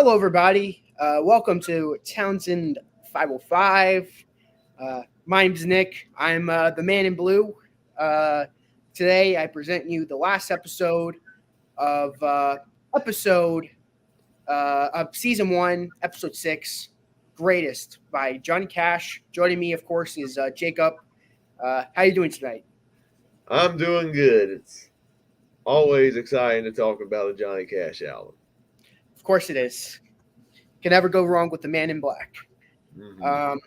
Hello, everybody. Welcome to Townsend 505. My name's Nick. I'm the man in blue. Uh, Today, I present you the last episode of season one, episode 6, "Greatest" by Johnny Cash. Joining me, of course, is Jacob. How you doing tonight? I'm doing good. It's always exciting to talk about a Johnny Cash album. Of course, it is. Can never go wrong with the Man in Black. hmm Um,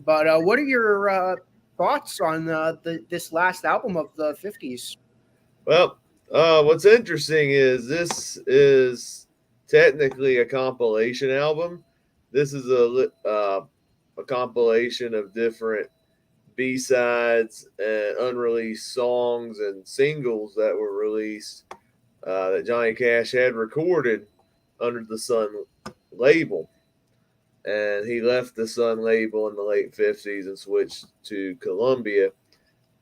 but what are your thoughts on this last album of the 50s? Well, what's interesting is this is technically a compilation album. This is a compilation of different B sides and unreleased songs and singles that were released that Johnny Cash had recorded under the Sun label. And he left the Sun label in the late 50s and switched to Columbia.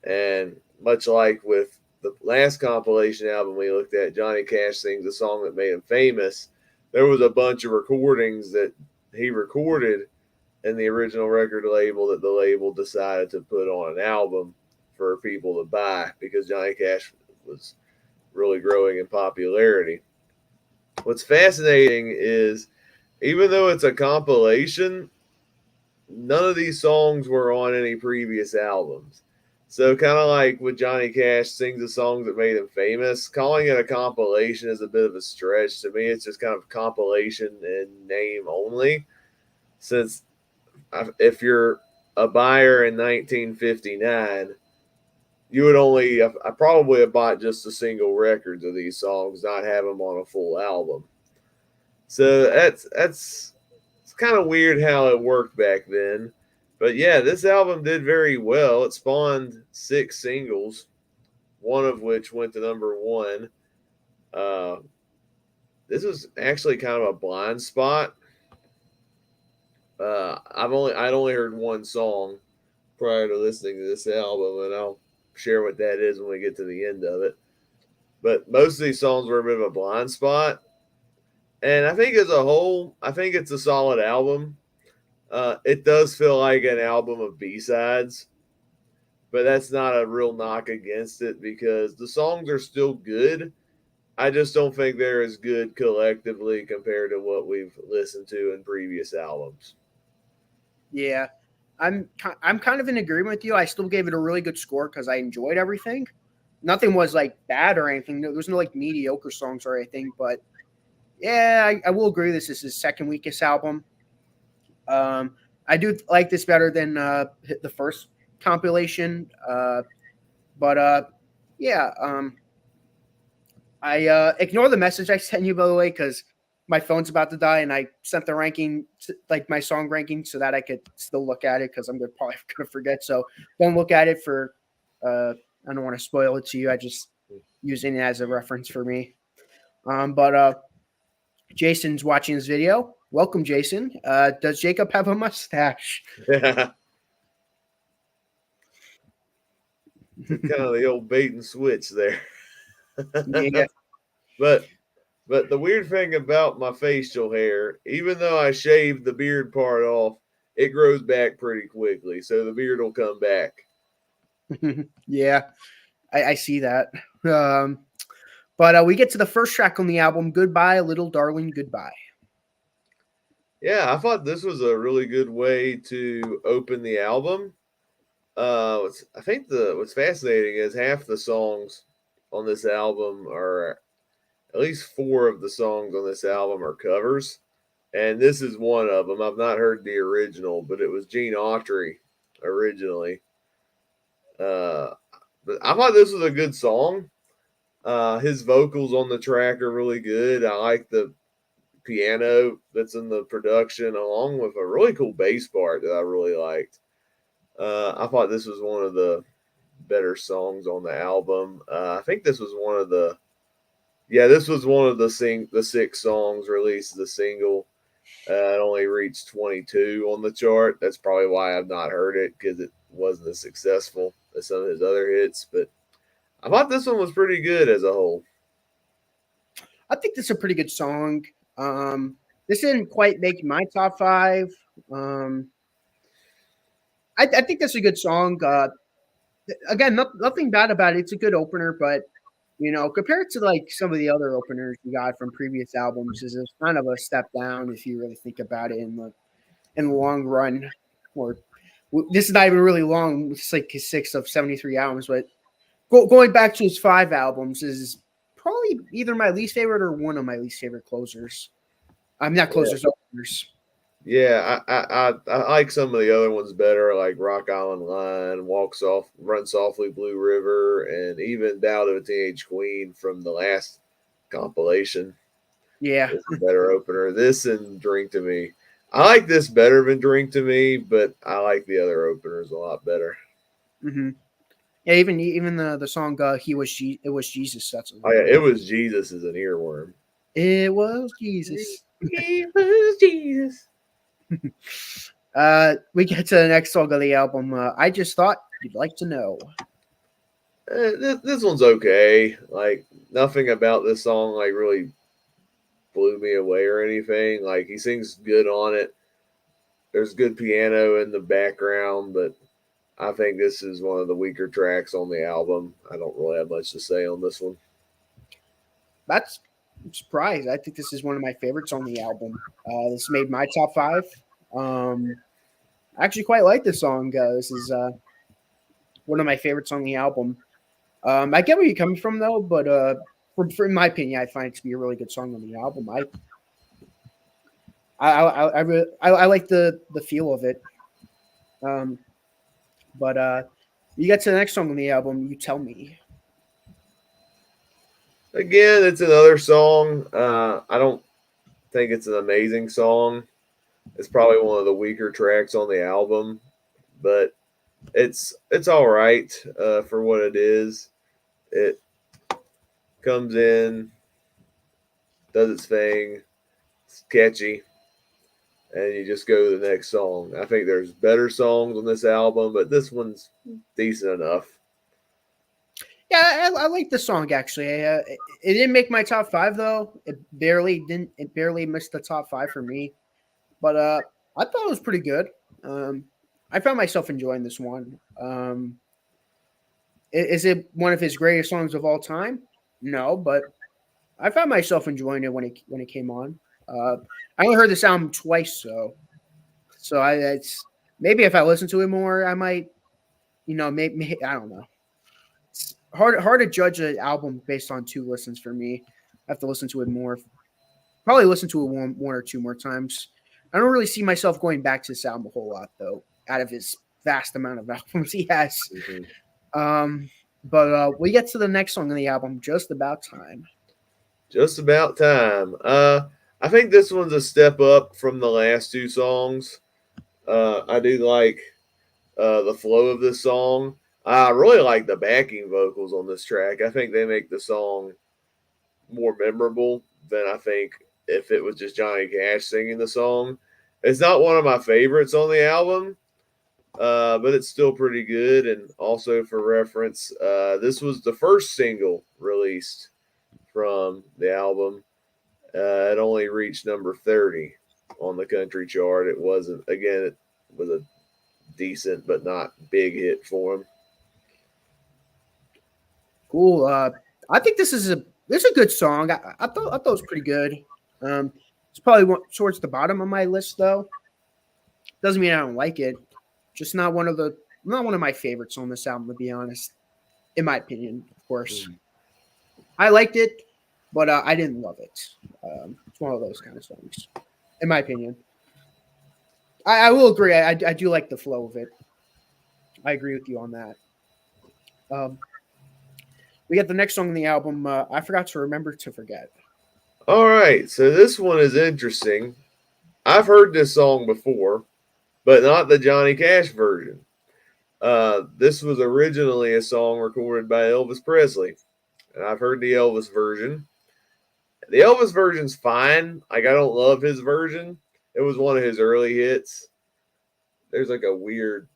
And much like with the last compilation album we looked at, Johnny Cash sings a song that made him famous. There was a bunch of recordings that he recorded in the original record label that the label decided to put on an album for people to buy because Johnny Cash was really growing in popularity. What's fascinating is even though it's a compilation, none of these songs were on any previous albums. So kind of like with Johnny Cash sings the songs that made him famous, calling it a compilation is a bit of a stretch. To me, it's just kind of compilation in name only. Since if you're a buyer in 1959, you would only, I probably have bought just the single records of these songs, not have them on a full album. So that's it's kind of weird how it worked back then. But yeah, this album did very well. It spawned 6 singles, one of which went to number one. Uh, this was actually kind of a blind spot. I'd only heard one song prior to listening to this album, and I'll share what that is when we get to the end of it. But most of these songs were a bit of a blind spot, and I think as a whole, I think it's a solid album. It does feel like an album of B sides, but that's not a real knock against it because the songs are still good. I just don't think they're as good collectively compared to what we've listened to in previous albums. Yeah, I'm kind of in agreement with you. I still gave it a really good score because I enjoyed everything. Nothing was like bad or anything. There was no like mediocre songs or anything. But yeah, I will agree. This is his second weakest album. I do like this better than the first compilation. But yeah, I ignore the message I sent you, by the way, because my phone's about to die, and I sent the ranking, like my song ranking, so that I could still look at it because I'm probably gonna forget. So don't look at it for. I don't want to spoil it to you. I just using it as a reference for me. But Jason's watching this video. Welcome, Jason. Does Jacob have a mustache? Kind of the old bait and switch there. Yeah. but but the weird thing about my facial hair, even though I shaved the beard part off, it grows back pretty quickly. So the beard will come back. Yeah, I see that. But we get to the first track on the album, "Goodbye, Little Darling, Goodbye." Yeah, I thought this was a really good way to open the album. I think the what's fascinating is half the songs on this album are at least 4 of the songs on this album are covers, and this is one of them. I've not heard the original, but it was Gene Autry originally. Uh, but I thought this was a good song. His vocals on the track are really good. I like the piano that's in the production, along with a really cool bass part that I really liked. I thought this was one of the better songs on the album. I think this was one of the this was one of the 6 songs released as a single. It only reached 22 on the chart. That's probably why I've not heard it because it wasn't as successful as some of his other hits. But I thought this one was pretty good as a whole. I think this is a pretty good song. This didn't quite make my top five. Um, I think that's a good song. Again, nothing bad about it. It's a good opener, but compared to like some of the other openers you got from previous albums, is kind of a step down if you really think about it in the long run. Or this is not even really long. It's like his 6 of 73 albums, but going back to his 5 albums is probably either my least favorite or one of my least favorite closers. I'm not Yeah. closers, openers. Yeah, I like some of the other ones better, like Rock Island Line, Run Softly, Blue River, and even Ballad of a Teenage Queen from the last compilation. Yeah. Is a better opener. This and Drink to Me. I like this better than Drink to Me, but I like the other openers a lot better. Mm-hmm. Yeah, even the song it was Jesus. That's a Oh yeah, it was Jesus is an earworm. It was Jesus. It was Jesus. We get to the next song of the album. I just thought you'd like to know. This one's okay. Like nothing about this song like really blew me away or anything. Like he sings good on it. There's good piano in the background, but I think this is one of the weaker tracks on the album. I don't really have much to say on this one. I'm surprised. I think this is one of my favorites on the album. This made my top 5. I actually quite like this song. This is one of my favorites on the album. I get where you're coming from though, but in my opinion, I find it to be a really good song on the album. I like the feel of it. But you get to the next song on the album. You tell me. Again, it's another song. I don't think it's an amazing song. It's probably one of the weaker tracks on the album, but it's all right for what it is. It comes in, does its thing, it's catchy, and you just go to the next song. I think there's better songs on this album, but this one's decent enough. Yeah, I like the song actually. It didn't make my top 5 though. It barely didn't. It barely missed the top 5 for me. But I thought it was pretty good. I found myself enjoying this one. Is it one of his greatest songs of all time? No, but I found myself enjoying it when it came on. I only heard this album twice, so it's maybe if I listen to it more, I might, maybe I don't know. It's hard to judge an album based on 2 listens for me. I have to listen to it more. Probably listen to it one or 2 more times. I don't really see myself going back to this album a whole lot though, out of his vast amount of albums he has. Mm-hmm. But we get to the next song on the album, Just About Time. Just About Time. I think this one's a step up from the last 2 songs. I do like the flow of this song. I really like the backing vocals on this track. I think they make the song more memorable than I think if it was just Johnny Cash singing the song. It's not one of my favorites on the album, but it's still pretty good. And also for reference, this was the first single released from the album. It only reached number 30 on the country chart. It wasn't, again, it was a decent but not big hit for him. Cool. I think this is a good song. I thought it was pretty good. It's probably towards the bottom of my list though. Doesn't mean I don't like it. Just not one of my favorites on this album, to be honest. In my opinion, of course. I liked it, but I didn't love it. It's one of those kind of songs, in my opinion. I will agree. I do like the flow of it. I agree with you on that. We got the next song on the album. I forgot to remember to forget. All right, so this one is interesting. I've heard this song before, but not the Johnny Cash version. This was originally a song recorded by Elvis Presley, and I've heard the Elvis version. The Elvis version's fine. Like I don't love his version. It was one of his early hits. There's like a weird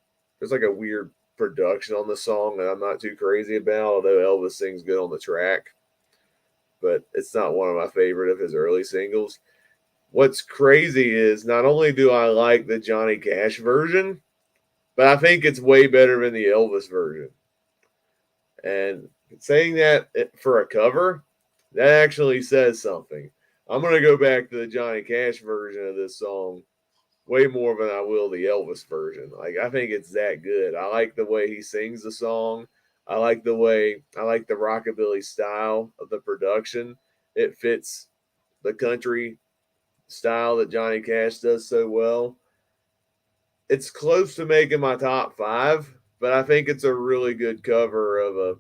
production on the song that I'm not too crazy about, although Elvis sings good on the track. But it's not one of my favorite of his early singles. what's crazy is not only do I like the Johnny Cash version, but I think it's way better than the Elvis version. And saying that for a cover, that actually says something. I'm going to go back to the Johnny Cash version of this song way more than I will the Elvis version. Like, I think it's that good. I like the way he sings the song. I like the rockabilly style of the production. It fits the country style that Johnny Cash does so well. It's close to making my top 5, but I think it's a really good cover of a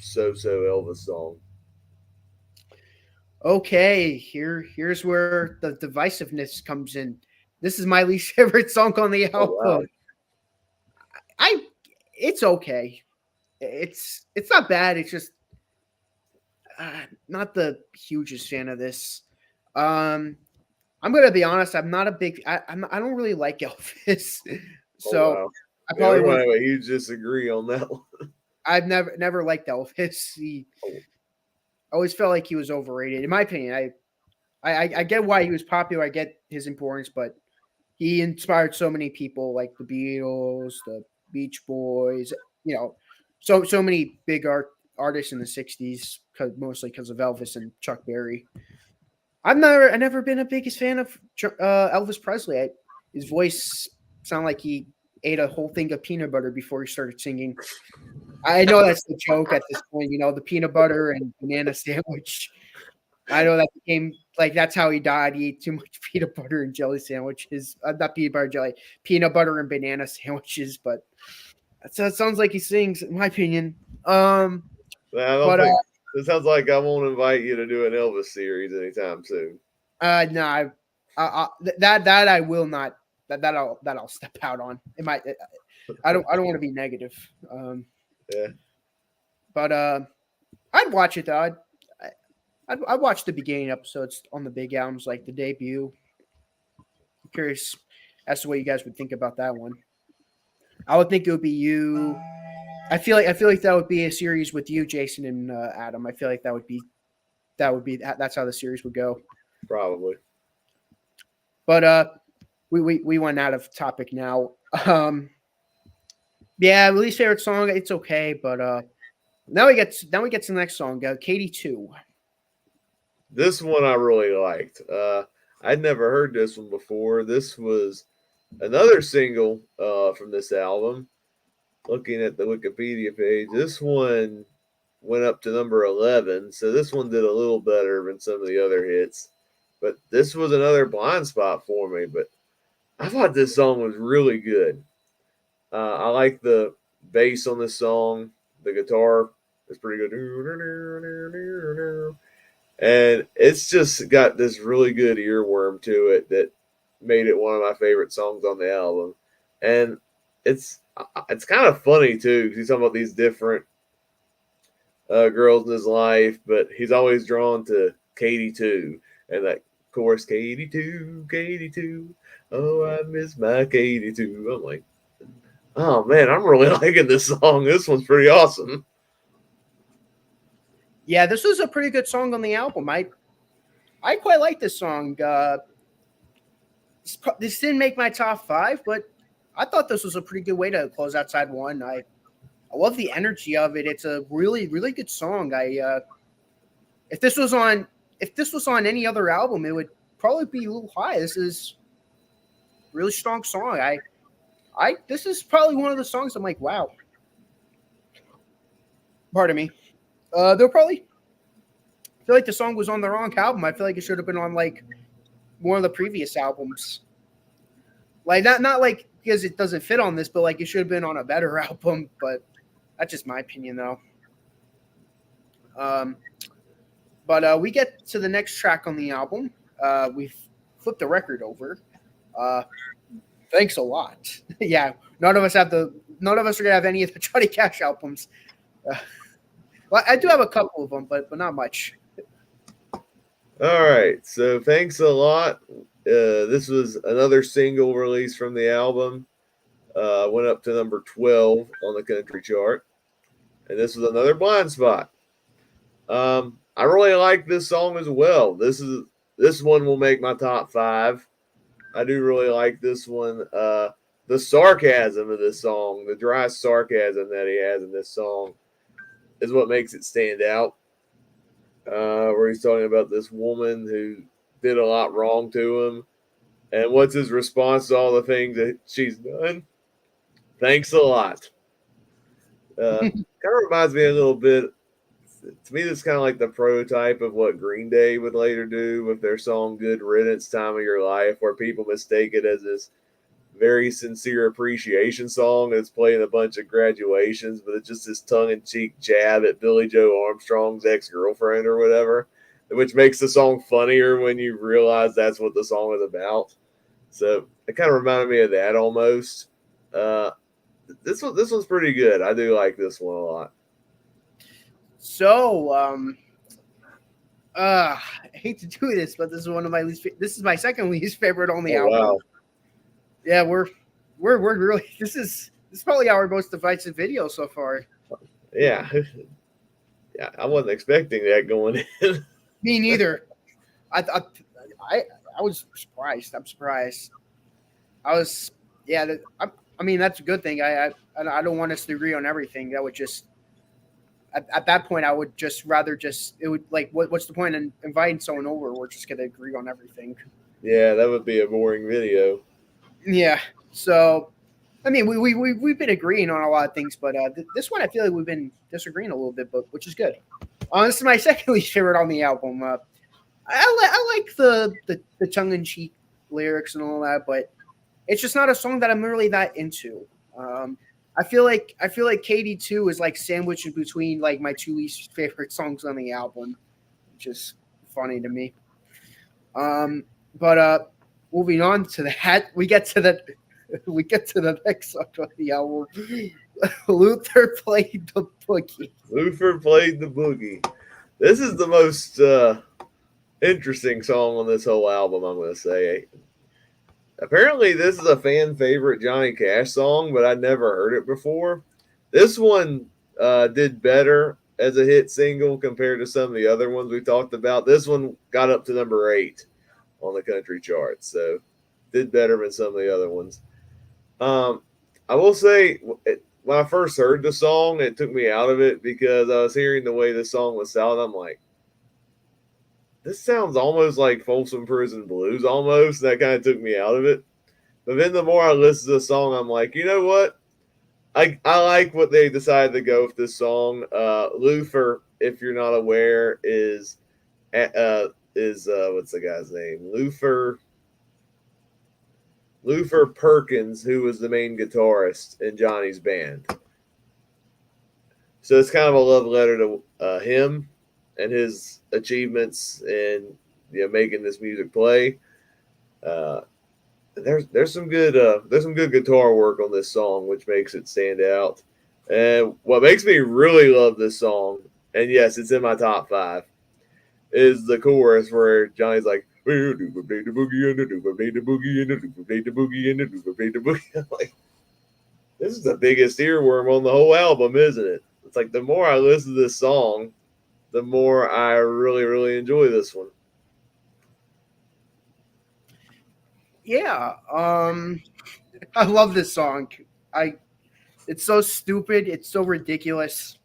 so-so Elvis song. Okay, here's where the divisiveness comes in. This is my least favorite song on the Oh wow. album. I it's okay. It's not bad. It's just not the hugest fan of this. Um, I'm gonna be honest. I'm not a big. I don't really like Elvis, Oh so wow. I Yeah, probably we're gonna won't. have a huge disagree on that one. I've never liked Elvis. He Oh, always felt like he was overrated, in my opinion. I get why he was popular. I get his importance, but he inspired so many people, like the Beatles, the Beach Boys. You know, so many big artists in the '60s, mostly because of Elvis and Chuck Berry. I never been a biggest fan of Elvis Presley. His voice sounded like he ate a whole thing of peanut butter before he started singing. I know that's the joke at this point, the peanut butter and banana sandwich. I know that became like that's how he died. He ate too much peanut butter and jelly sandwiches. Not peanut butter jelly, peanut butter and banana sandwiches. But that sounds like he sings, in my opinion. I don't But think it sounds like I won't invite you to do an Elvis series anytime soon. no, that I will not. That I'll step out on. It might. I don't want to be negative. Yeah. But I'd watch it though. I'd watch the beginning episodes on the big albums, like the debut. I'm curious as to what you guys would think about that one. I would think it would be you. I feel like that would be a series with you, Jason, and Adam. I feel like that's how the series would go. Probably. But we went out of topic now. Yeah, least favorite song. It's okay, but now we get to the next song. Katie 2. This one I really liked. I'd never heard this one before. This was another single from this album. Looking at the Wikipedia page, this one went up to number 11. So this one did a little better than some of the other hits. But this was another blind spot for me. But I thought this song was really good. I like the bass on this song. The guitar is pretty good. And it's just got this really good earworm to it that made it one of my favorite songs on the album. And it's kind of funny too because he's talking about these different girls in his life, but he's always drawn to Katie too, and that chorus, Katie too, Katie too. Oh, I miss my Katie too. I'm like, oh man, I'm really liking this song. This one's pretty awesome. Yeah, this was a pretty good song on the album. I quite like this song. This didn't make my top 5, but I thought this was a pretty good way to close out side 1. I love the energy of it. It's a really really good song. If this was on any other album, it would probably be a little high. This is a really strong song. This is probably one of the songs I'm like, wow. Pardon me. They'll probably feel like the song was on the wrong album. I feel like it should have been on like one of the previous albums. Like not like because it doesn't fit on this, but like it should have been on a better album. But that's just my opinion, though. But we get to the next track on the album. We've flipped the record over. Thanks a lot. Yeah, none of us are gonna have any of the Johnny Cash albums. Well, I do have a couple of them, but not much. All right, so thanks a lot. This was another single release from the album. Went up to number 12 on the country chart. And this was another blind spot. I really like this song as well. This is this one will make my top 5. I do really like this one. The sarcasm of this song, the dry sarcasm that he has in this song, is what makes it stand out. Where he's talking about this woman who did a lot wrong to him, and what's his response to all the things that she's done? Thanks a lot. Kind of reminds me a little bit. To me, this is kind of like the prototype of what Green Day would later do with their song "Good Riddance, Time of Your Life," where people mistake it as this very sincere appreciation song that's playing a bunch of graduations, but it's just this tongue-in-cheek jab at Billy Joe Armstrong's ex-girlfriend or whatever, which makes the song funnier when you realize that's what the song is about. So it kind of reminded me of that almost. This one's pretty good. I do like this one a lot. So, I hate to do this, but this is one of my least. This is my second least favorite on the album. Wow. Yeah, we're really. This is probably our most divisive video so far. Yeah, yeah. I wasn't expecting that going in. Me neither. I was surprised. I'm surprised. I was. Yeah. I mean, that's a good thing. I don't want us to agree on everything. That would just. At that point, I would just rather just it would like what's the point in inviting someone over? We're just gonna agree on everything. Yeah, that would be a boring video. Yeah. So, I mean, we've been agreeing on a lot of things, but this one I feel like we've been disagreeing a little bit, but which is good. This is my second least favorite on the album. I like the tongue in cheek lyrics and all that, but it's just not a song that I'm really that into. I feel like KD2 is like sandwiched in between like my 2 least favorite songs on the album, which is funny to me. But moving on to that, we get to the next song of the album. Luther played the boogie. Luther played the boogie. This is the most interesting song on this whole album, I'm going to say. Apparently, this is a fan favorite Johnny Cash song, but I never heard it before. This one did better as a hit single compared to some of the other ones we talked about. This one got up to number 8 on the country charts, so did better than some of the other ones. I will say, when I first heard the song, it took me out of it because I was hearing the way the song was sounding. I'm like, this sounds almost like Folsom Prison Blues almost. That kind of took me out of it. But then the more I listen to the song, I'm like, you know what? I like what they decided to go with this song. Luther, if you're not aware, is what's the guy's name? Luther Perkins, who was the main guitarist in Johnny's band. So it's kind of a love letter to him and his achievements in making this music play. There's some good guitar work on this song, which makes it stand out. And what makes me really love this song, and yes, it's in my top 5, is the chorus where Johnny's like, "Well, do play the boogie and do play the boogie and do play the boogie and do play the boogie." Like, this is the biggest earworm on the whole album, isn't it? It's like the more I listen to this song, the more I really, really enjoy this one. Yeah, I love this song. It's so stupid. It's so ridiculous.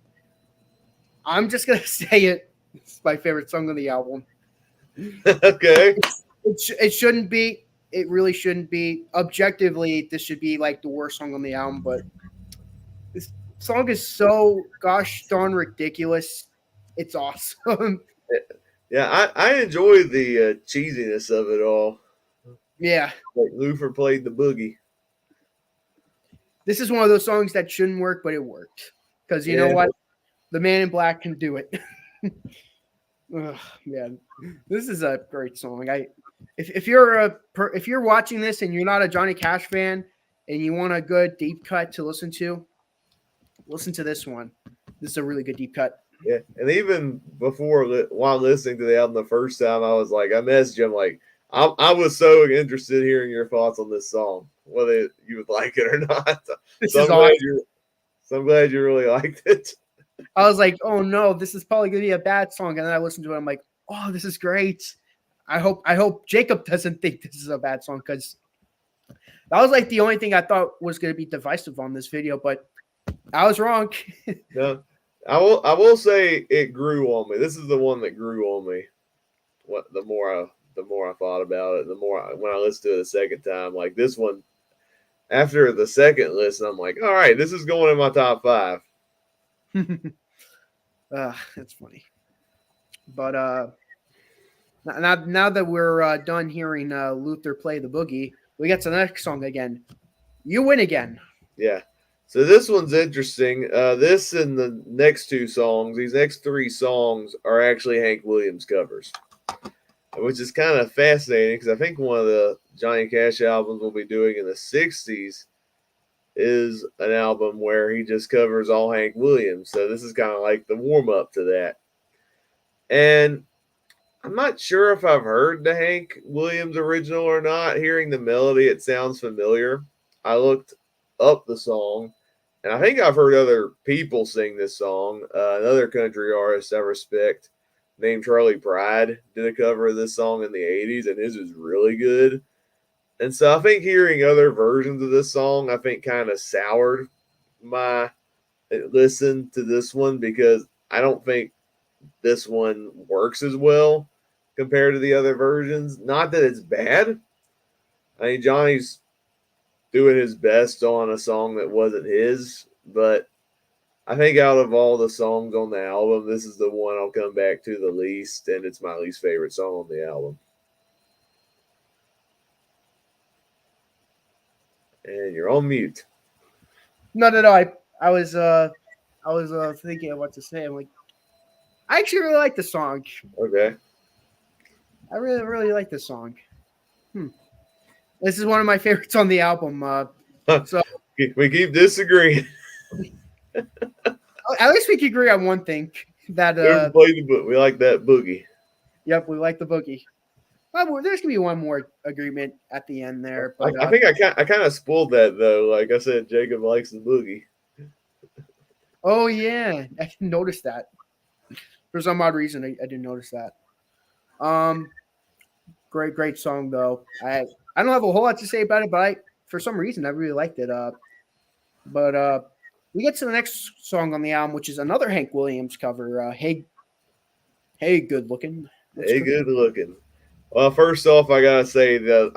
I'm just gonna say it. It's my favorite song on the album. Okay. It shouldn't be. It really shouldn't be. Objectively, this should be like the worst song on the album. But this song is so gosh darn ridiculous. It's awesome. Yeah, I enjoy the cheesiness of it all. Yeah. Like Luther played the boogie. This is one of those songs that shouldn't work, but it worked. Because you know what? The Man in Black can do it. Oh, man, this is a great song. If you're watching this and you're not a Johnny Cash fan and you want a good deep cut to listen to this one. This is a really good deep cut. Yeah, and even before, while listening to the album the first time, I was like, I messaged him like, I was so interested in hearing your thoughts on this song, whether you would like it or not. So I'm glad you really liked it. I was like, oh no, this is probably gonna be a bad song, and then I listened to it. I'm like, oh, this is great. I hope Jacob doesn't think this is a bad song, because that was like the only thing I thought was going to be divisive on this video, but I was wrong. No, I will say it grew on me. This is the one that grew on me. The more I thought about it, when I listened to it the second time, like this one, after the second listen, I'm like, all right, this is going in my top 5. That's funny. But now that we're done hearing Luther play the boogie, we get to the next song again. You Win Again. Yeah. So this one's interesting. This and the next 2 songs, these next 3 songs are actually Hank Williams covers, which is kind of fascinating because I think one of the Johnny Cash albums we'll be doing in the 60s is an album where he just covers all Hank Williams. So this is kind of like the warm-up to that. And I'm not sure if I've heard the Hank Williams original or not. Hearing the melody, it sounds familiar. I looked up the song, and I think I've heard other people sing this song. Another country artist I respect named Charlie Pride did a cover of this song in the 80s, and his is really good. And so I think hearing other versions of this song, I think kind of soured my listen to this one, because I don't think this one works as well compared to the other versions. Not that it's bad. I mean, Johnny's doing his best on a song that wasn't his, but I think out of all the songs on the album, this is the one I'll come back to the least, and it's my least favorite song on the album. And you're on mute. No. I was thinking of what to say. I'm like, I actually really like the song. Okay. I really like this song. This is one of my favorites on the album. So we keep disagreeing. At least we can agree on one thing. That we like that boogie. Yep, we like the boogie. Well, there's gonna be one more agreement at the end there. But, I think I kind of spoiled that though. Like I said, Jacob likes the boogie. Oh yeah, I didn't notice that. For some odd reason, I didn't notice that. Great song though. I don't have a whole lot to say about it, but for some reason I really liked it. But we get to the next song on the album, which is another Hank Williams cover. Hey, good looking. Hey, good looking. Well, first off, I gotta say that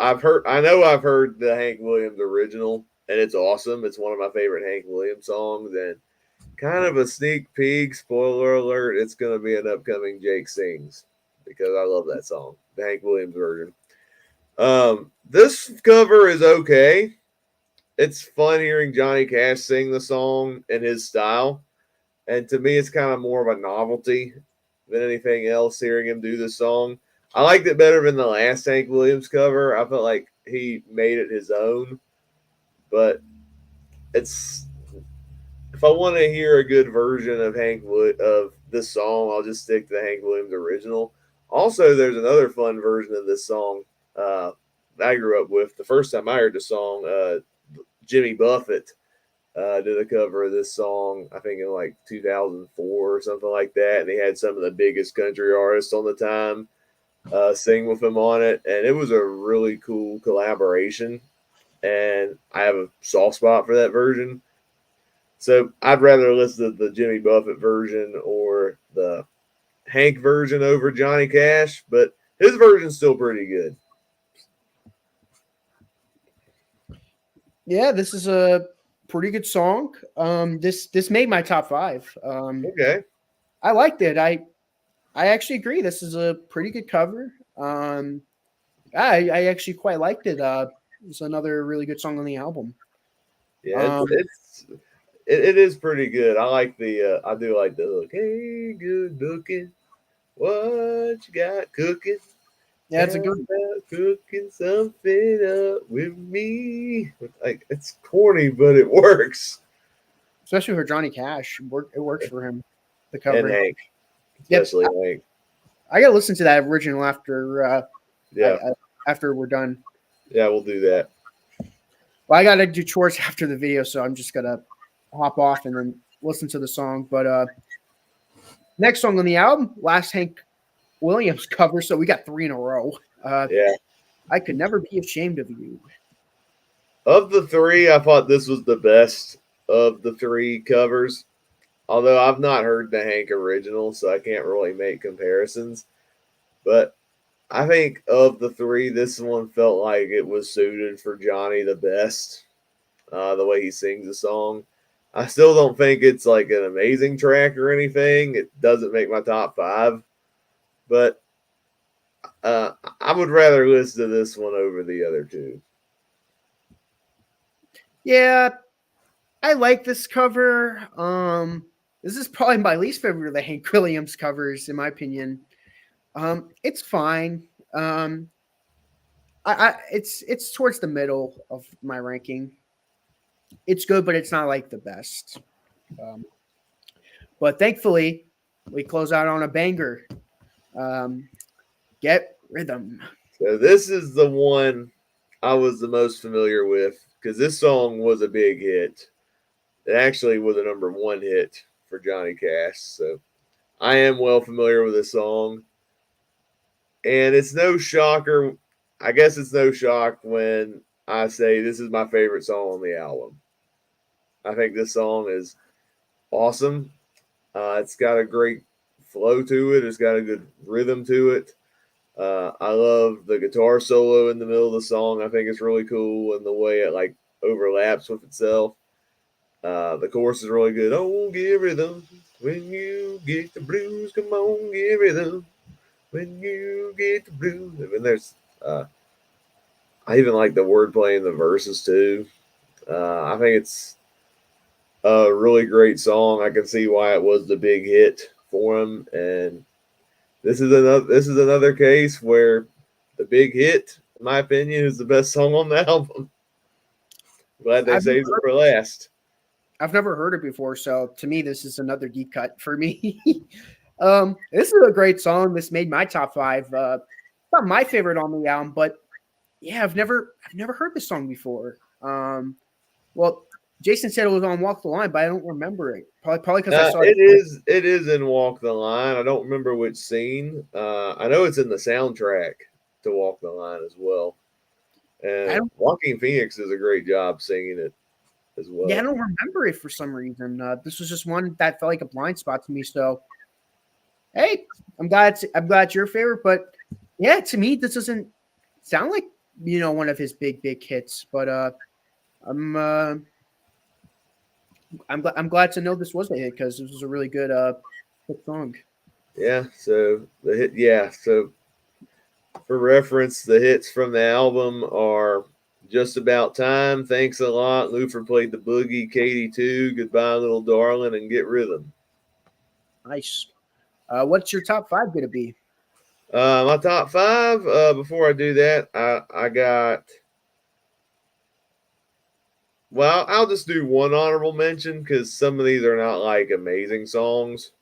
I know I've heard the Hank Williams original, and it's awesome. It's one of my favorite Hank Williams songs, and kind of a sneak peek, spoiler alert, it's gonna be an upcoming Jake Sings, because I love that song, the Hank Williams version. This cover is okay. It's fun hearing Johnny Cash sing the song in his style, and to me, it's kind of more of a novelty than anything else. Hearing him do this song, I liked it better than the last Hank Williams cover. I felt like he made it his own, but if I want to hear a good version of of this song, I'll just stick to the Hank Williams original. Also, there's another fun version of this song that I grew up with. The first time I heard the song, Jimmy Buffett did a cover of this song, I think in like 2004 or something like that. And he had some of the biggest country artists on the time sing with him on it. And it was a really cool collaboration. And I have a soft spot for that version. So I'd rather listen to the Jimmy Buffett version or the Hank version over Johnny Cash, but his version's still pretty good. Yeah, this is a pretty good song. This made my top 5. Okay. I liked it. I actually agree. This is a pretty good cover. I actually quite liked it. It's another really good song on the album. Yeah, it is pretty good. I do like the hook. Hey, good looking, what you got cooking? Yeah, it's a good cooking something up with me. Like, it's corny, but it works. Especially for Johnny Cash, it works for him. The cover, and Hank, especially Hank. I gotta listen to that original after. After we're done. Yeah, we'll do that. Well, I gotta do chores after the video, so I'm just gonna hop off and then listen to the song. But next song on the album, last Hank Williams cover, so we got 3 in a row. Yeah. I could never be ashamed of you. Of the three, I thought this was the best of the three covers. Although I've not heard the Hank original, so I can't really make comparisons. But I think of the three, this one felt like it was suited for Johnny the best. The way he sings the song. I still don't think it's like an amazing track or anything. It doesn't make my top 5, but I would rather listen to this one over the other two. Yeah, I like this cover. This is probably my least favorite of the Hank Williams covers, in my opinion. It's fine. It's towards the middle of my ranking. It's good, but it's not like the best. Um, but thankfully, we close out on a banger. Get Rhythm. So this is the one I was the most familiar with because this song was a big hit. It actually was a number 1 hit for Johnny Cash. So I am well familiar with this song. And it's no shocker. I guess it's no shock when I say this is my favorite song on the album. I think this song is awesome. It's got a great flow to it. It's got a good rhythm to it. I love the guitar solo in the middle of the song. I think it's really cool and the way it like overlaps with itself. The chorus is really good. Oh, give rhythm when you get the blues. Come on, give rhythm when you get the blues. And there's, I even like the wordplay in the verses too. I think it's a really great song. I can see why it was the big hit for him, and this is another case where the big hit, in my opinion, is the best song on the album. Glad they saved it for last. I've never heard it before, so to me, this is another deep cut for me. This is a great song. This made my top 5. Not my favorite on the album, but yeah, I've never heard this song before. Well, Jason said it was on Walk the Line, but I don't remember it. Probably because I saw it. It is in Walk the Line. I don't remember which scene. I know it's in the soundtrack to Walk the Line as well. And Joaquin Phoenix does a great job singing it as well. Yeah, I don't remember it for some reason. This was just one that felt like a blind spot to me. So, hey, I'm glad it's your favorite. But yeah, to me, this doesn't sound like one of his big hits. But I'm glad to know this was a hit because this was a really good hit song. Yeah. So the hit. Yeah. So for reference, the hits from the album are Just About Time, Thanks a Lot, Luther Played the Boogie, Katie 2, Goodbye Little Darling, and Get Rhythm. Nice. What's your top 5 going to be? My top 5, before I do that, I got, well, I'll just do one honorable mention because some of these are not like amazing songs.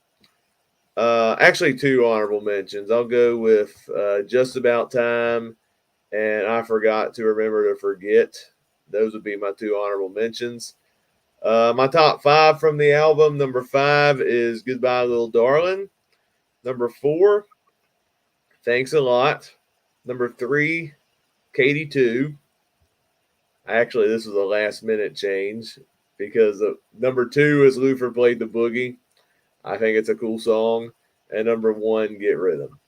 Actually, 2 honorable mentions. I'll go with Just About Time and I Forgot to Remember to Forget. Those would be my 2 honorable mentions. My top 5 from the album, number 5 is Goodbye Little Darling. Number 4, Thanks a Lot. Number 3, Katie 2. Actually, this was a last minute change because number 2 is Luther Played the Boogie. I think it's a cool song. And number 1, Get Rhythm.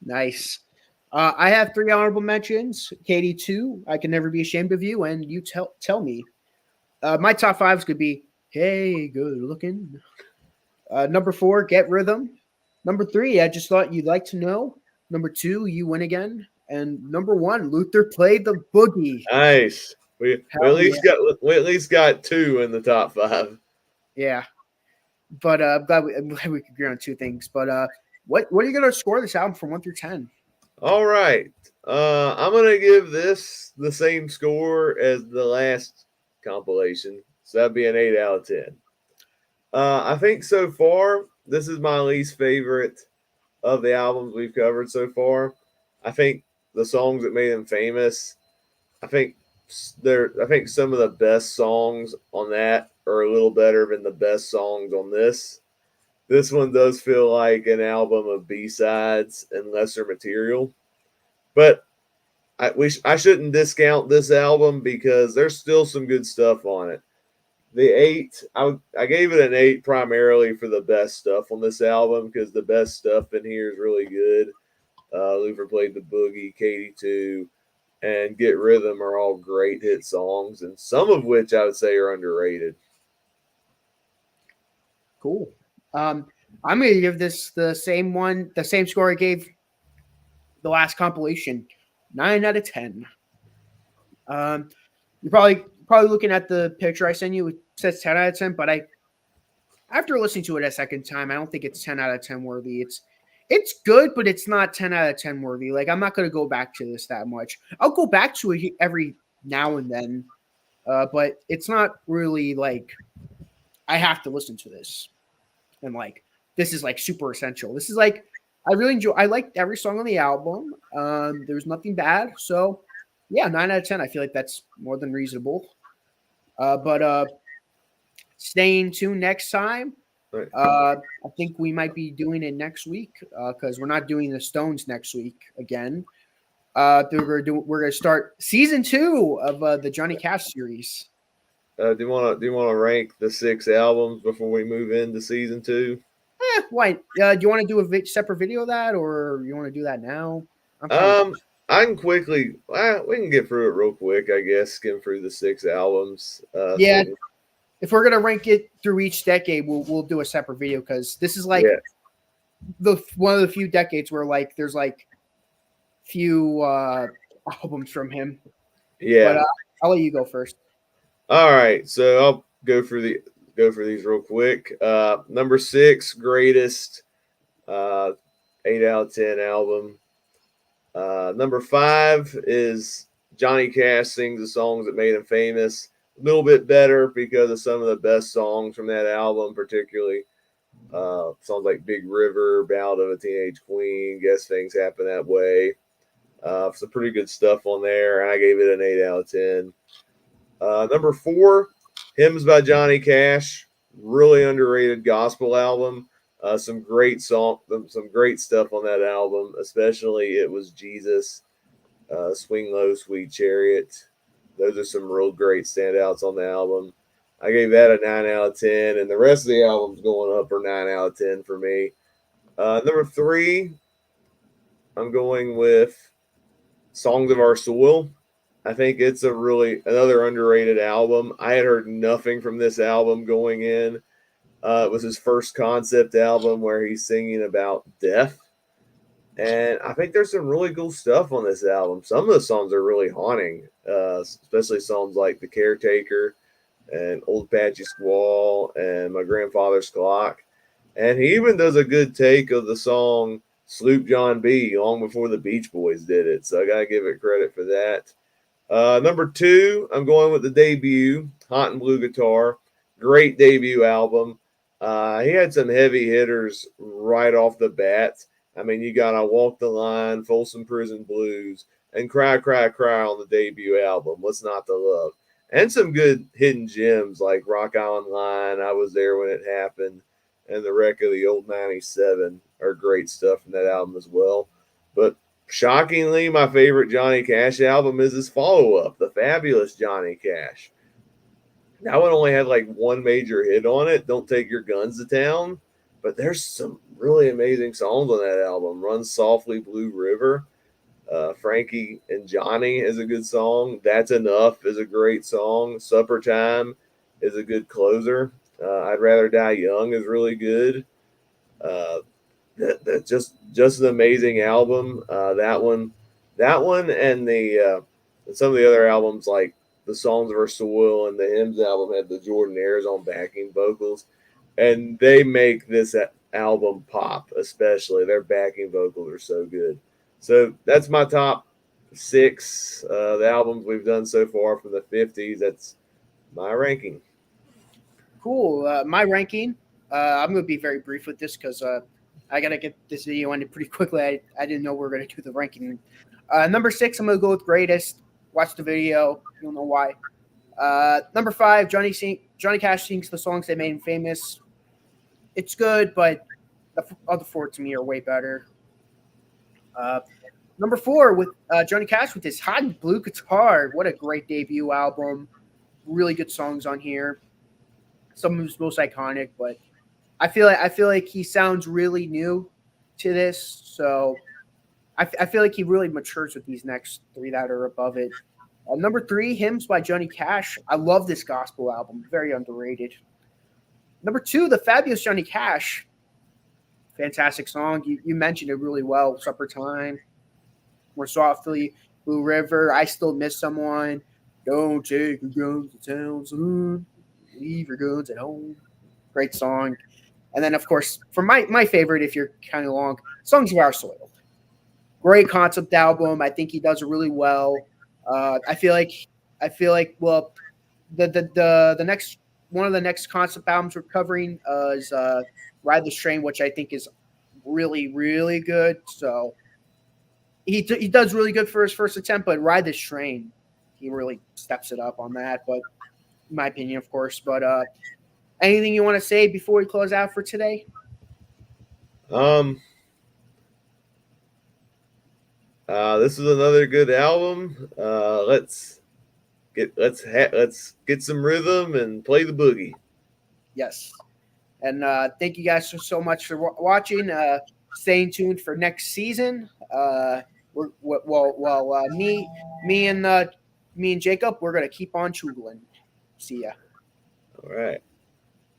Nice. I have 3 honorable mentions. Katie 2, I Can Never Be Ashamed of You, and You Tell Me. My top 5s could be Hey, Good Looking. Number 4, Get Rhythm. Number 3, I Just Thought You'd Like to Know. Number 2, You Win Again. And number 1, Luther Played the Boogie. Nice. We at least got 2 in the top 5. Yeah. But I'm glad we could agree on 2 things. But what are you going to score this album from 1 through 10? All right. I'm going to give this the same score as the last compilation. So that'd be an 8 out of 10. I think so far, this is my least favorite of the albums we've covered so far. I think the songs that made them famous, I think some of the best songs on that are a little better than the best songs on this. This one does feel like an album of B-sides and lesser material, but I shouldn't discount this album because there's still some good stuff on it. The eight, I gave it an eight primarily for the best stuff on this album because the best stuff in here is really good. Luther Played the Boogie, Katie 2, and Get Rhythm are all great hit songs, and some of which I would say are underrated. Cool. I'm going to give this the same score I gave the last compilation, 9 out of 10. You're probably looking at the picture I sent you. It says 10 out of 10, but after listening to it a second time, I don't think it's 10 out of 10 worthy. It's good, but it's not 10 out of 10 worthy. Like, I'm not going to go back to this that much. I'll go back to it every now and then, but it's not really like I have to listen to this and like this is like super essential. This is like I really enjoy. I liked every song on the album. There's nothing bad, so yeah, 9 out of 10. I feel like that's more than reasonable. But staying tuned next time. Right. I think we might be doing it next week because we're not doing the Stones next week again. We're gonna start season 2 of the Johnny Cash series. Do you want to rank the 6 albums before we move into season 2? Why? Do you want to do a separate video of that, or you want to do that now? I can quickly. We can get through it real quick, I guess. Skim through the 6 albums. Yeah. So if we're gonna rank it through each decade, we'll do a separate video because this is like one of the few decades where like there's like few albums from him. Yeah. But I'll let you go first. All right, so I'll go through these real quick. Number 6, greatest 8 out of 10 album. Number 5 is Johnny Cash sings the songs that made him famous. A little bit better because of some of the best songs from that album, particularly songs like Big River, Ballad of a Teenage Queen, Guess Things Happen That Way. Some pretty good stuff on there. I gave it an 8 out of 10. Number 4, Hymns by Johnny Cash. Really underrated gospel album. Some great stuff on that album, especially It Was Jesus, Swing Low, Sweet Chariot. Those are some real great standouts on the album. I gave that a 9 out of 10, and the rest of the album's going up for 9 out of 10 for me. Number 3, I'm going with Songs of Our Soil. I think it's another underrated album. I had heard nothing from this album going in. It was his first concept album where he's singing about death. And I think there's some really cool stuff on this album. Some of the songs are really haunting, especially songs like The Caretaker and Old Apache Squall and My Grandfather's Clock. And he even does a good take of the song Sloop John B. long before the Beach Boys did it. So I got to give it credit for that. Number 2, I'm going with the debut, Hot and Blue Guitar. Great debut album. He had some heavy hitters right off the bat. I mean, you got to Walk the Line, Folsom Prison Blues, and Cry, Cry, Cry on the debut album. What's Not to Love? And some good hidden gems like Rock Island Line, I Was There When It Happened, and The Wreck of the Old 97 are great stuff from that album as well. But shockingly, my favorite Johnny Cash album is his follow-up, The Fabulous Johnny Cash. That one only had like one major hit on it, Don't Take Your Guns to Town. But there's some really amazing songs on that album. Run Softly, Blue River. Frankie and Johnny is a good song. That's Enough is a great song. Supper Time is a good closer. I'd Rather Die Young is really good. That's just an amazing album. That one, and the some of the other albums like the Songs of Our Soil and the Hymns album had the Jordanaires on backing vocals. And they make this album pop, especially. Their backing vocals are so good. So that's my top 6. The albums we've done so far from the 50s. That's my ranking. Cool. My ranking. I'm going to be very brief with this because I got to get this video ended pretty quickly. I didn't know we were going to do the ranking. Number 6, I'm going to go with greatest. Watch the video. You'll know why. Number 5, Johnny Cash sings the songs that made him famous. it's good, but the other four to me are way better. Uh, Number four with Johnny Cash with his Hot and Blue Guitar. What a great debut album. Really good songs on here. Some of his most iconic, but I feel like he sounds really new to this. So I feel like he really matures with these next three that are above it. Number three, Hymns by Johnny Cash. I love this gospel album. Very underrated. Number two, The Fabulous Johnny Cash. Fantastic song. You mentioned it really well. Supper Time, More Softly, Blue River, I Still Miss Someone, Don't Take Your Guns to Town, Son, Leave Your Guns at Home. Great song. And then, of course, for my favorite, if you're kind of long, Songs of Our Soil. Great concept album. I think he does it really well. I feel like well, the next one of the next concept albums we're covering is Ride the Train, which I think is really good. So he does really good for his first attempt, but Ride This Train, he really steps it up on that. But in my opinion, of course. But anything you want to say before we close out for today? Um, this is another good album. Let's get some rhythm and play the boogie. Yes. And thank you guys so much for watching. Staying tuned for next season. Me and Jacob, we're gonna keep on choogling. See ya. All right.